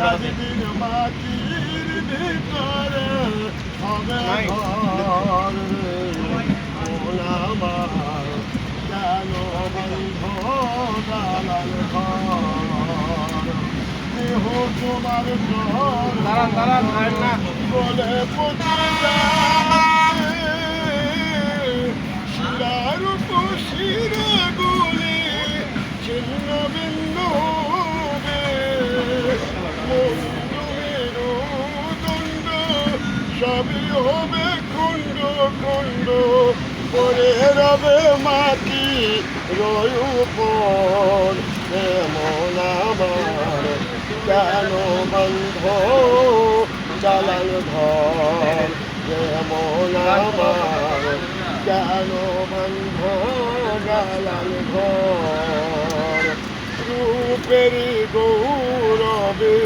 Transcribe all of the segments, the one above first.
একদিন মাটির ভিতরে হবে ঘর রে মন আমার কেন বন্ধ দালাল ঘর দেহ তোমার ঘর বলে পচে যায় শিরার শিরে গুলি ছিন্ন বিন্দু সবই হবে খণ্ড খণ্ড পরে রবে মাটি রয় উপর এমন আমার কেন বন্ধ চালাল ঘর এমন আমার কেন বন্ধ চালাল ঘর রূপেরই গৌরবে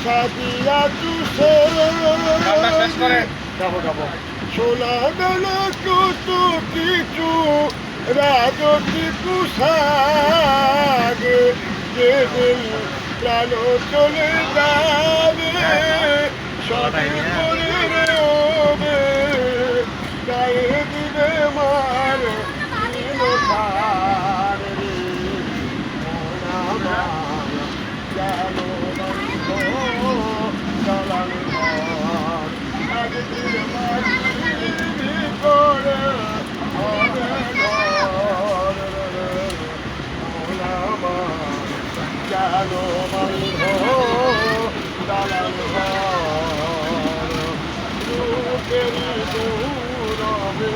সাজিয়া চুষে সোনা দানা কত কিছু রাজতি কুষাগে যেদিন প্রাণ চলে যাবে সবে করে রবে গায়ে দিবে মার তার রে মন আমার কেন বন্ধ চালাল ঘর একদিন মাটির ভিতরে হবে ঘর রে মন আমার কেন বন্ধ চালাল ঘর রূপের গৌরবে